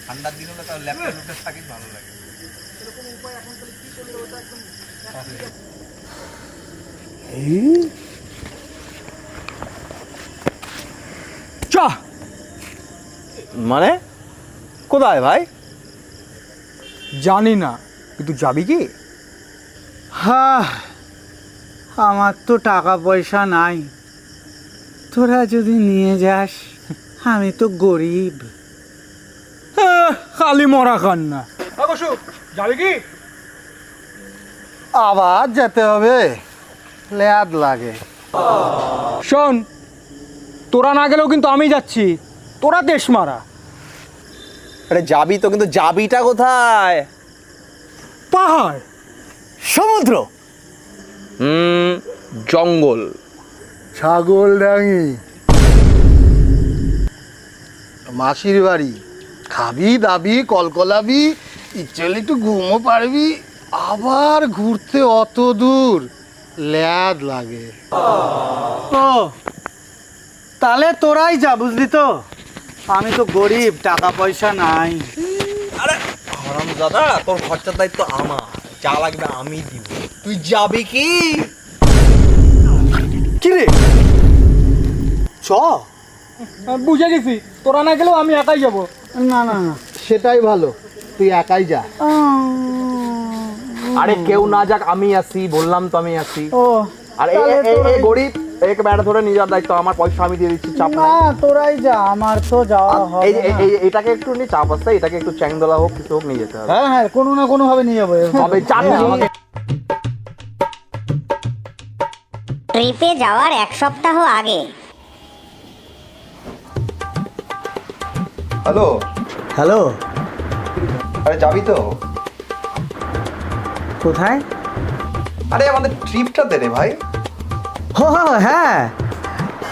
ঠান্ডার দিন হলে তাও ল্যাপটপে থাকিস ভালো লাগে। মানে কোথায় ভাই? জানি না, কিন্তু যাবি কি? হ্যাঁ, আমার তো টাকা পয়সা নাই, তোরা যদি নিয়ে যাস। আমি তো গরিব। খালি মরা কান্না। যাবি কি? আবার যেতে হবে, ল্যাদ লাগে। শোন, তোরা না গেলেও কিন্তু আমি যাচ্ছি। তোরা দেশ মারা। আরে যাবি তো, কিন্তু যাবিটা কোথায়? পাহাড়, সমুদ্র, জঙ্গল, ছাগল ডাঙি, মাসির বাড়ি। খাবি দাবি, কলকলাবি, ইচ্ছে হলে একটু ঘুমও পারবি। আবার ঘুরতে অত দূর, ল্যাদ লাগে। ও তাহলে তোরাই যা, বুঝলি তো? আমি তো গরিব, টাকা পয়সা নাই। আরে হারামজাদা, তোর খরচার দায়িত্ব আমার, যা লাগবে আমি দিব। তুই যাবি কি? কি রে, চ। বুঝে গেছি, তোরা না গেলেও আমি একাই যাবো। না না না, সেটাই ভালো, তুই একাই যা। আরে কেউ না যাক, আমি আসি, বললাম তো আমি আসি। ও আরে এই গরিব, একে ব্যাটা ধরে নিয়ে যাওয়ার দায়িত্ব আমার, পয়সা আমি দিয়ে দিচ্ছি, চাপ না, নাই। তোরাই যা, আমার তো যাওয়া হবে না। এটাকে একটু নিয়ে চাপ আসছে, এটাকে একটু চ্যাংদোলা হোক, কিছু হোক নিয়ে যেতে হবে। হ্যাঁ হ্যাঁ, কোনো না কোনো ভাবে নিয়ে যাবো। তবে চাপ নেই আমাকে। ট্রিপে যাওয়ার 1 সপ্তাহ আগে হ্যালো, হ্যালো, আরে যাবি তো? কোথায়? আরে আমাদের ট্রিপটা দে রে ভাই। হ্যাঁ,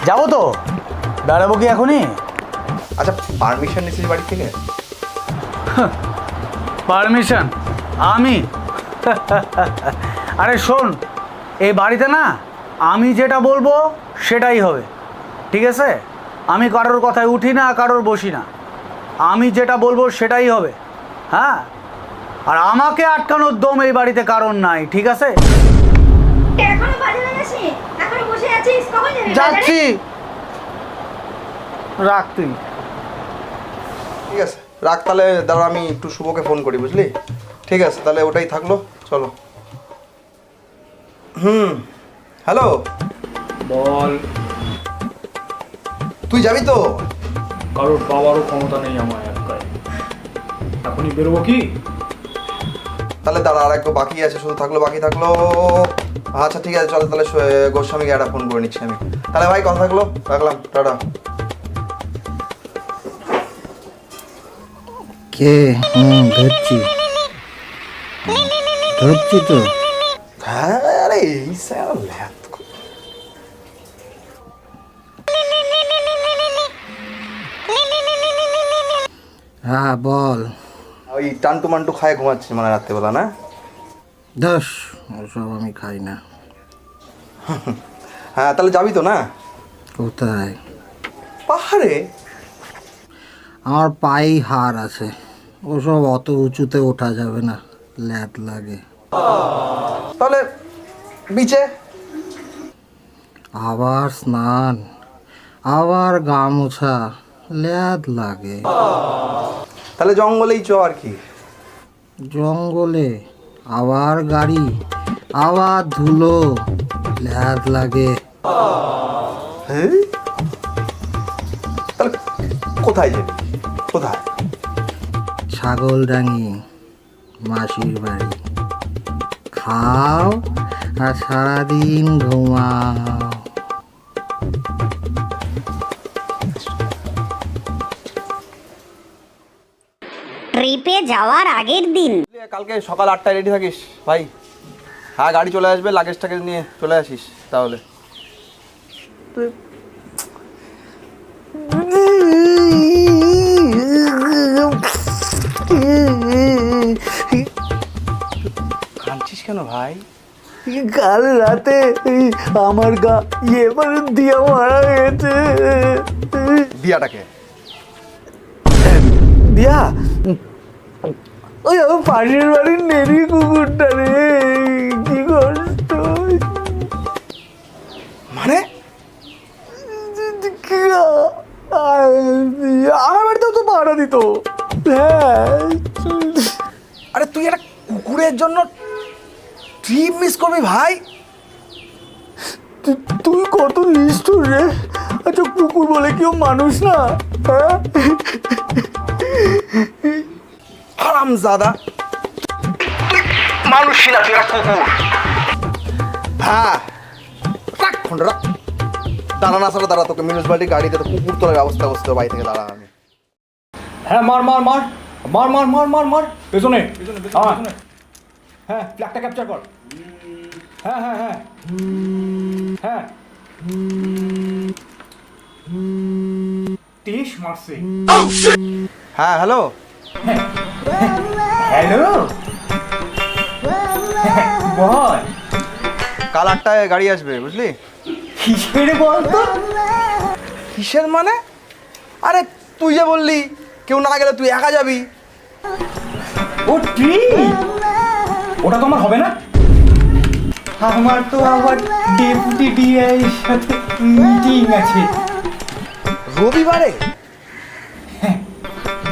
যাবো তো। বেড়াবো কি এখনই? আচ্ছা, পারমিশন নিছিস বাড়ি থেকে? পারমিশন? আমি? আরে শোন, এই বাড়িতে না আমি যেটা বলবো সেটাই হবে, ঠিক আছে? আমি কারোর কথায় উঠি না, কারোর বসি না। আমি যেটা বলবো সেটাই হবে, হ্যাঁ? আর আমাকে আটকানোর দম এই বাড়িতে কারণ নাই, ঠিক আছে? এখনো বাজে লাগাসি, এখনো বসে আছিস, কখন যাবি? যাচ্ছি, রাখ তুই। ঠিক আছে, রাখ তাহলে। দাঁড়া, আমি একটু শুভকে ফোন করি, বুঝলি? ঠিক আছে, তাহলে ওটাই থাকলো, চলো। হ্যালো, বল। তুই যাবি তো? কারোর বাবারও ক্ষমতা নেই আমার একাই। এখনই বেরোবো কি? তাহলে দাঁড়া, আর একটু বাকি আছে, শুধু বাকি থাকলো। আচ্ছা ঠিক আছে, চলো তাহলে গোস্বামীকে একটা ফোন করে নিচ্ছি আমি। তাহলে ভাই কথা থাকলো, রাখলাম, টাটা। কে? ধরছি তো। হ্যাঁ, আরে এই স্যার ল্যাদ। হ্যাঁ বল। ওই টান্টু মান্টু খায় ঘুমাচ্ছি মানে রাত্রেবেলা, না? দশ, ওসব আমি খাই না। হ্যাঁ, তাহলে যাবি তো না? কোথায়? পাহাড়ে। আমার পায়েই হাড় আছে, ওসব অত উঁচুতে ওঠা যাবে না, ল্যাদ লাগে। তাহলে বিচে। আবার স্নান, আবার গা মোছা, ল্যাদ লাগে। তাহলে জঙ্গলেই চ আর কি। জঙ্গলে আবার গাড়ি, আবার ধুলো, ল্যাদ লাগে। হ্যাঁ, তাহলে কোথায় যাবি? কোথায়? ছাগলডাঙি, মাসির বাড়ি। খাও আর সারাদিন ঘুমাও। ট্রিপে যাওয়ার আগের দিন কালকে সকাল 8টায় রেডি থাকিস ভাই। হ্যাঁ, গাড়ি চলে আসবে, লাগেজ টাগেজ নিয়ে চলে আসিস তাহলে। কাঁদছিস কেন ভাই? কাল রাতে আমার গা এবার দিয়া মারা গেছে। দিয়াটাকে? দিয়া ওই আমার পাশের বাড়ির নেড়ি কুকুরটা রে, কি কষ্ট। মানে আমার বাড়িতেও তো ভাড়া দিত। হ্যাঁ, আরে তুই একটা কুকুরের জন্য ট্রিপ মিস করবি ভাই? তুই কত নিষ্ঠুর রে। আচ্ছা কুকুর বলে কেউ মানুষ না? হ্যাঁ হারামজাদা, মানুষই না তুই একটা কুকুর। হ্যাঁ রাখ ফোনটা রাখ। দাঁড়া না সারা দাঁড়া, তোকে মিউনিসিপালিটি গাড়িতে তো কুকুর তোলার ব্যবস্থা করতে হবে, বাড়ি থেকে দাঁড়া আমি। হ্যাঁ মার মার মার মার মার মার মার মার পেছনে হ্যাঁ হ্যাঁ ফ্ল্যাগটা ক্যাপচার কর। হ্যাঁ হ্যাঁ হ্যাঁ হ্যাঁ 30 মারছে। হ্যাঁ হ্যালো, হ্যালো বল, কাল 8টায় গাড়ি আসবে বুঝলি? কিসের বল তো? কিসের মানে? আরে তুই যে বললি কেউ না গেলে তুই একা যাবি। ও ওটা তো আমার হবে না। আমার তো আবার ডেপুটি ডিআই এর সাথে মিটিং আছে। রবিবারে?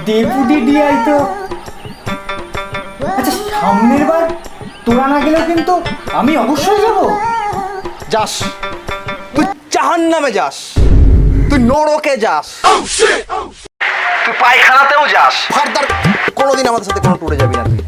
ডেপুটি ডিআই তো আচ্ছা সামনের বার তোরা না গেলেও কিন্তু আমি অবশ্যই যাব। যাস, তুই জাহান্নামে যাস, তুই নরকে যাস, তুই পায়খানাতেও যাস। ফার্দার কোনোদিন আমাদের সাথে কোনো ট্যুরে যাবি না তুই।